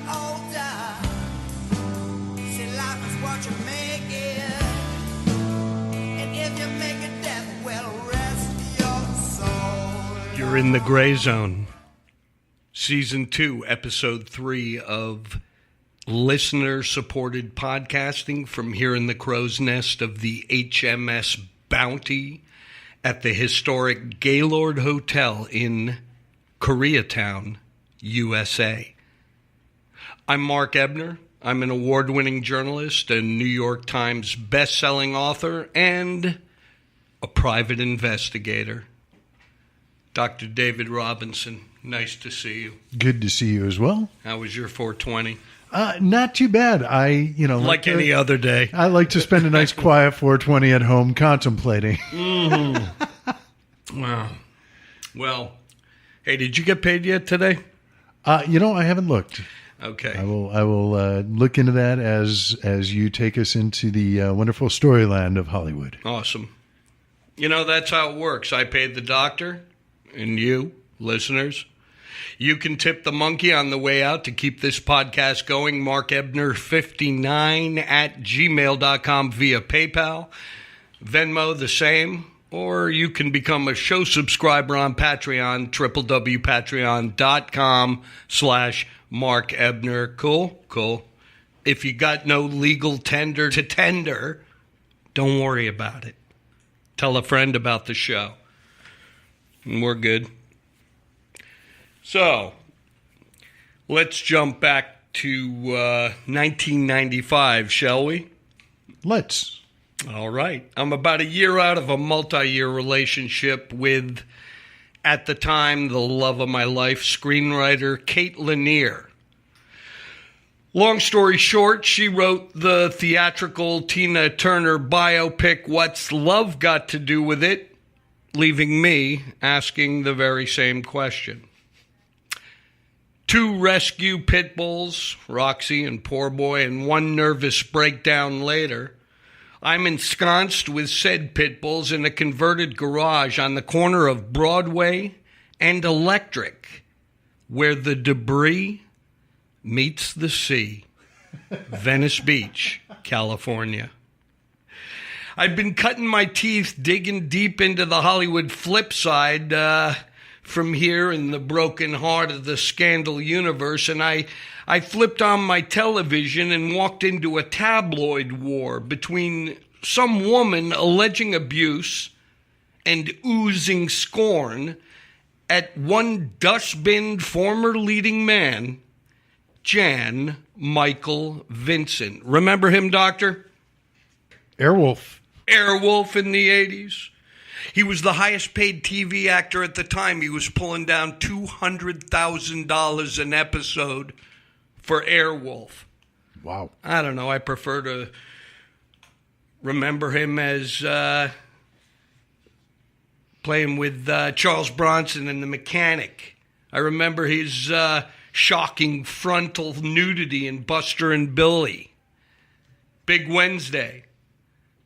older, see life is what you make it, and if you make it death will rest your soul. You're in the Gray Zone. Season 2, Episode 3 of listener-supported podcasting from here in the crow's nest of the HMS Bounty at the historic Gaylord Hotel in Koreatown, USA. I'm Mark Ebner. I'm an award-winning journalist, a New York Times best-selling author, and a private investigator. Dr. David Robinson, nice to see you. Good to see you as well. How was your 420? Not too bad. Like any other day. I like to spend a nice quiet 420 at home contemplating. Mm-hmm. Wow. Well, hey, did you get paid yet today? I haven't looked. Okay. I will look into that as you take us into the wonderful storyland of Hollywood. Awesome. That's how it works. I paid the doctor, and you, listeners. You can tip the monkey on the way out to keep this podcast going. markebner59@gmail.com via PayPal. Venmo the same. Or you can become a show subscriber on Patreon, www.patreon.com/Mark Ebner. Cool. If you got no legal tender to tender, don't worry about it. Tell a friend about the show. And we're good. So, let's jump back to 1995, shall we? Let's. All right. I'm about a year out of a multi-year relationship with, at the time, the love of my life, screenwriter Kate Lanier. Long story short, she wrote the theatrical Tina Turner biopic, What's Love Got to Do with It?, leaving me asking the very same question. 2 rescue pit bulls, Roxy and Poor Boy, and 1 nervous breakdown later, I'm ensconced with said pit bulls in a converted garage on the corner of Broadway and Electric, where the debris meets the sea. Venice Beach, California. I've been cutting my teeth, digging deep into the Hollywood flip side from here in the broken heart of the scandal universe, and I flipped on my television and walked into a tabloid war between some woman alleging abuse and oozing scorn at one dustbin former leading man, Jan Michael Vincent. Remember him, Doctor? Airwolf in the 80s. He was the highest paid TV actor at the time. He was pulling down $200,000 an episode for Airwolf. Wow. I don't know. I prefer to remember him as playing with Charles Bronson in The Mechanic. I remember his shocking frontal nudity in Buster and Billy. Big Wednesday.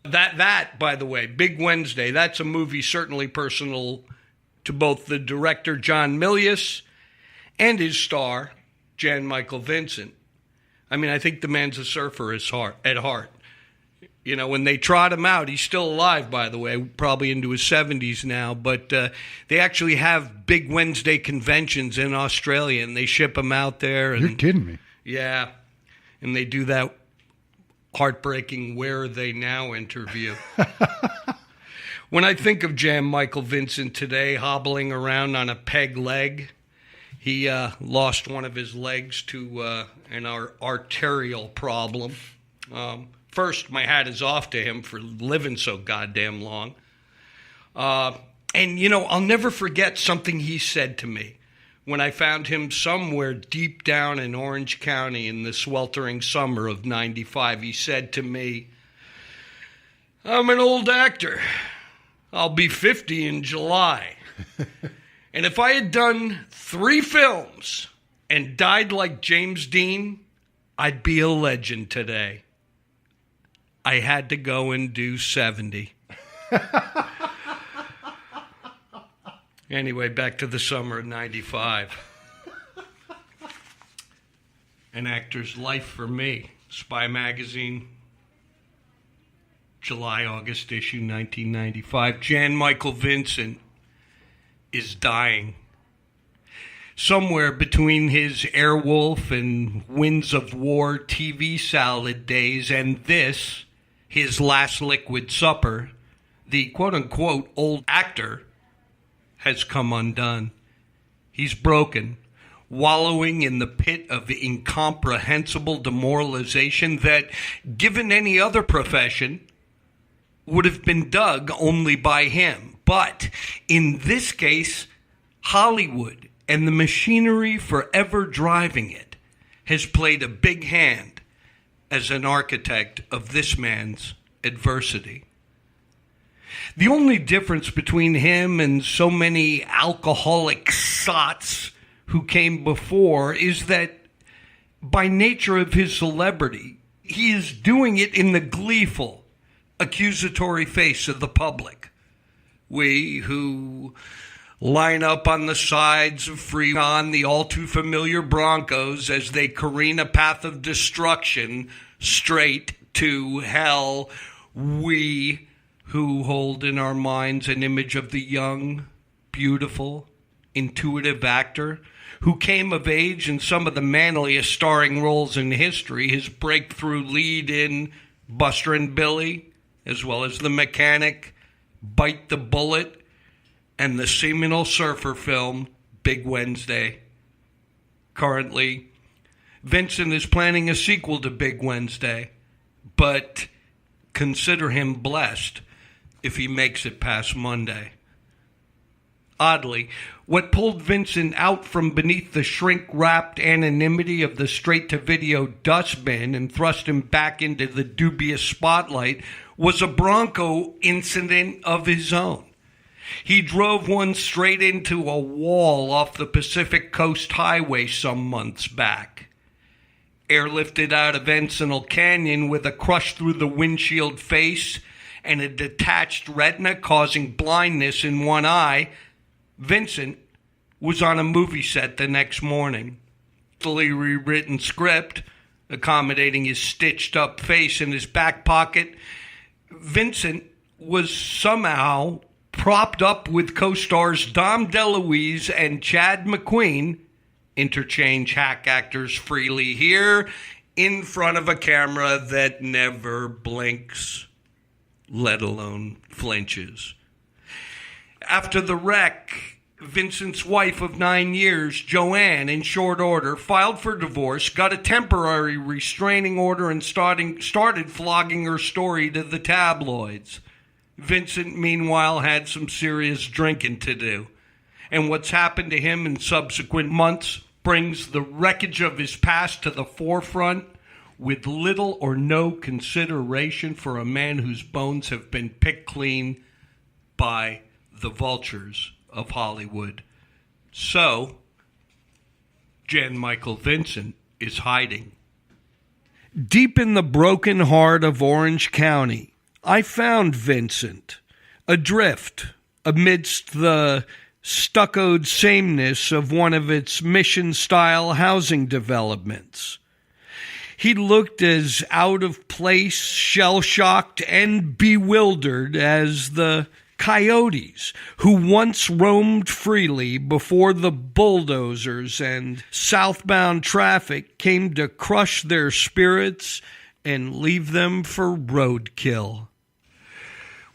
That, by the way, Big Wednesday, that's a movie certainly personal to both the director, John Milius, and his star, Jan Michael Vincent. I mean, I think the man's a surfer at heart. When they trot him out, he's still alive, by the way, probably into his 70s now, but they actually have Big Wednesday conventions in Australia, and they ship him out there. And, you're kidding me. Yeah, and they do that heartbreaking Where Are They Now interview. When I think of Jan Michael Vincent today hobbling around on a peg leg, he lost one of his legs to an arterial problem. First, my hat is off to him for living so goddamn long. And, I'll never forget something he said to me when I found him somewhere deep down in Orange County in the sweltering summer of '95. He said to me, I'm an old actor. I'll be 50 in July. And if I had done 3 films and died like James Dean, I'd be a legend today. I had to go and do 70. Anyway, back to the summer of '95. An Actor's Life for Me. Spy Magazine. July-August issue 1995. Jan Michael Vincent is dying. Somewhere between his Airwolf and Winds of War TV salad days and this, his last liquid supper, the quote-unquote old actor has come undone. He's broken, wallowing in the pit of incomprehensible demoralization that, given any other profession, would have been dug only by him. But in this case, Hollywood and the machinery forever driving it has played a big hand as an architect of this man's adversity. The only difference between him and so many alcoholic sots who came before is that by nature of his celebrity, he is doing it in the gleeful, accusatory face of the public. We who line up on the sides of Freon, the all-too-familiar Broncos, as they careen a path of destruction straight to hell. We who hold in our minds an image of the young, beautiful, intuitive actor who came of age in some of the manliest starring roles in history, his breakthrough lead in Buster and Billy, as well as The Mechanic, Bite the Bullet, and the seminal surfer film, Big Wednesday. Currently, Vincent is planning a sequel to Big Wednesday, but consider him blessed if he makes it past Monday. Oddly, what pulled Vincent out from beneath the shrink-wrapped anonymity of the straight-to-video dustbin and thrust him back into the dubious spotlight was a Bronco incident of his own. He drove one straight into a wall off the Pacific Coast Highway some months back. Airlifted out of Encinal Canyon with a crush through the windshield face and a detached retina causing blindness in one eye, Vincent was on a movie set the next morning. Fully rewritten script, accommodating his stitched-up face in his back pocket, Vincent was somehow propped up with co-stars Dom DeLuise and Chad McQueen, interchange hack actors freely here, in front of a camera that never blinks, let alone flinches. After the wreck, Vincent's wife of 9 years, Joanne, in short order, filed for divorce, got a temporary restraining order, and started flogging her story to the tabloids. Vincent, meanwhile, had some serious drinking to do. And what's happened to him in subsequent months brings the wreckage of his past to the forefront with little or no consideration for a man whose bones have been picked clean by the vultures of Hollywood. So, Jan Michael Vincent is hiding. Deep in the broken heart of Orange County, I found Vincent, adrift amidst the stuccoed sameness of one of its mission-style housing developments. He looked as out of place, shell-shocked, and bewildered as the coyotes who once roamed freely before the bulldozers and southbound traffic came to crush their spirits and leave them for roadkill.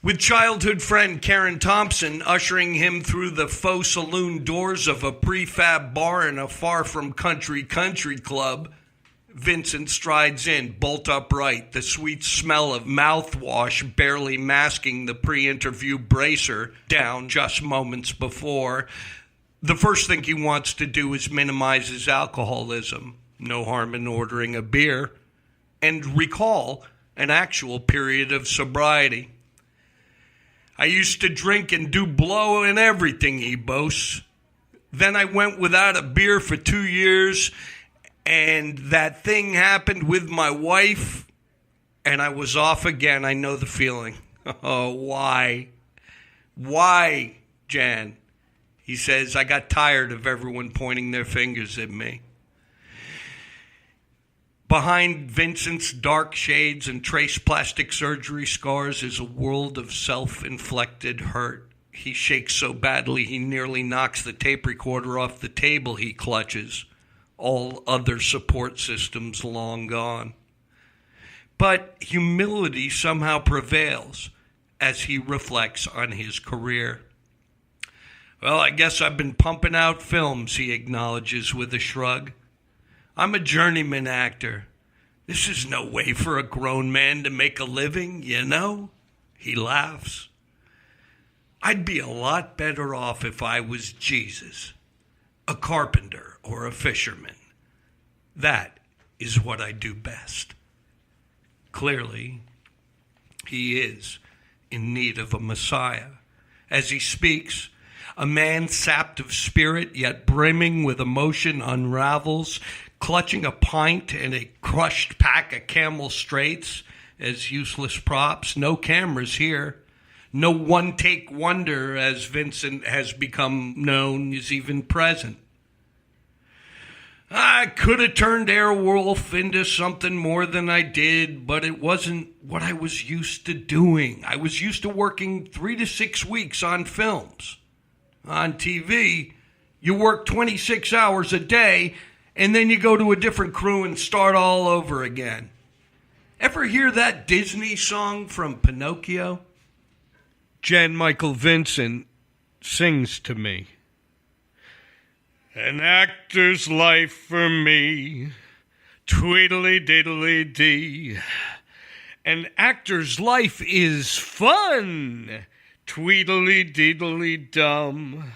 With childhood friend Karen Thompson ushering him through the faux saloon doors of a prefab bar in a far-from-country club, Vincent strides in, bolt upright, the sweet smell of mouthwash barely masking the pre-interview bracer down just moments before. The first thing he wants to do is minimize his alcoholism. No harm in ordering a beer. And recall an actual period of sobriety. I used to drink and do blow and everything, he boasts. Then I went without a beer for 2 years, and that thing happened with my wife, and I was off again. I know the feeling. Oh, why? Why, Jan? He says, I got tired of everyone pointing their fingers at me. Behind Vincent's dark shades and trace plastic surgery scars is a world of self-inflicted hurt. He shakes so badly he nearly knocks the tape recorder off the table he clutches. All other support systems long gone. But humility somehow prevails as he reflects on his career. Well, I guess I've been pumping out films, he acknowledges with a shrug. I'm a journeyman actor. This is no way for a grown man to make a living, you know? He laughs. I'd be a lot better off if I was Jesus, a carpenter or a fisherman. That is what I do best. Clearly, he is in need of a Messiah. As he speaks, a man sapped of spirit yet brimming with emotion unravels, clutching a pint and a crushed pack of Camel Straights as useless props. No cameras here. No one-take wonder, as Vincent has become known, is even present. I could have turned Airwolf into something more than I did, but it wasn't what I was used to doing. I was used to working 3 to 6 weeks on films. On TV, you work 26 hours a day, and then you go to a different crew and start all over again. Ever hear that Disney song from Pinocchio? Jan Michael Vincent sings to me. An actor's life for me, tweedly-diddly-dee. An actor's life is fun, tweedly-diddly-dum.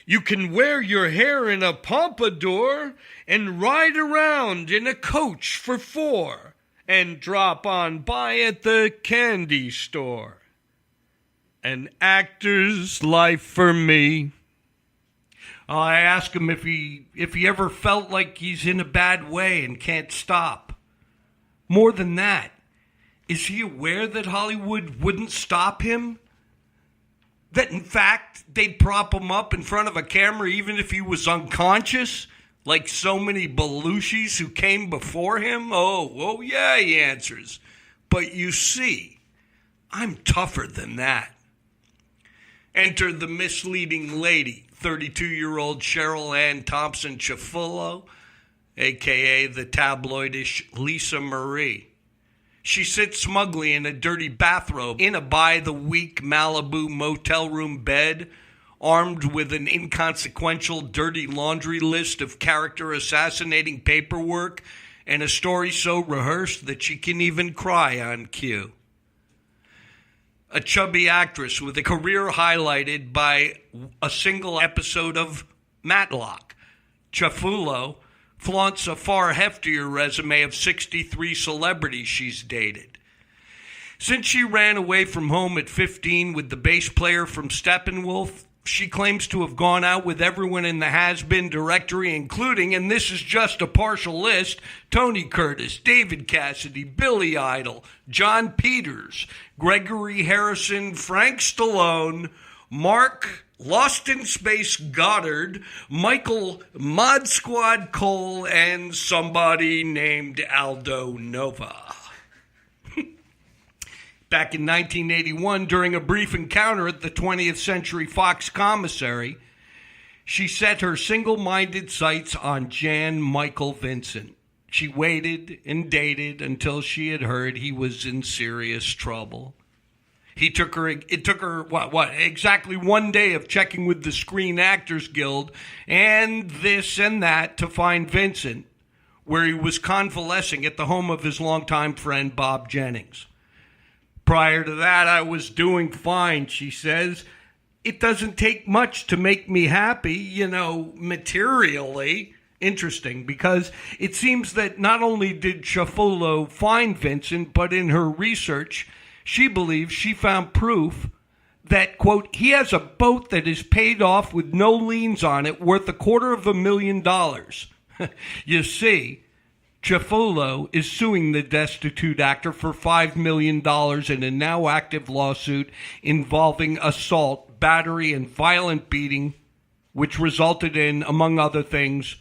You can wear your hair in a pompadour and ride around in a coach for 4 and drop on by at the candy store. An actor's life for me. I ask him if he ever felt like he's in a bad way and can't stop. More than that, is he aware that Hollywood wouldn't stop him? That, in fact, they'd prop him up in front of a camera even if he was unconscious, like so many Belushis who came before him? Oh, yeah, he answers. But you see, I'm tougher than that. Enter the misleading lady, 32-year-old Cheryl Ann Thompson Chafullo, a.k.a. the tabloidish Lisa Marie. She sits smugly in a dirty bathrobe in a by-the-week Malibu motel room bed, armed with an inconsequential dirty laundry list of character-assassinating paperwork and a story so rehearsed that she can even cry on cue. A chubby actress with a career highlighted by a single episode of Matlock. Chafullo flaunts a far heftier resume of 63 celebrities she's dated. Since she ran away from home at 15 with the bass player from Steppenwolf, she claims to have gone out with everyone in the has-been directory, including, and this is just a partial list, Tony Curtis, David Cassidy, Billy Idol, John Peters, Gregory Harrison, Frank Stallone, Mark Lost in Space Goddard, Michael Mod Squad Cole, and somebody named Aldo Nova. Back in 1981, during a brief encounter at the 20th Century Fox commissary, she set her single-minded sights on Jan Michael Vincent. She waited and dated until she had heard he was in serious trouble. It took her exactly 1 day of checking with the Screen Actors Guild and this and that to find Vincent, where he was convalescing at the home of his longtime friend Bob Jennings. Prior to that, I was doing fine, she says. It doesn't take much to make me happy, materially. Interesting, because it seems that not only did Chafullo find Vincent, but in her research, she believes she found proof that, quote, he has a boat that is paid off with no liens on it worth $250,000. You see, Chafullo is suing the destitute actor for $5 million in a now active lawsuit involving assault, battery, and violent beating, which resulted in, among other things,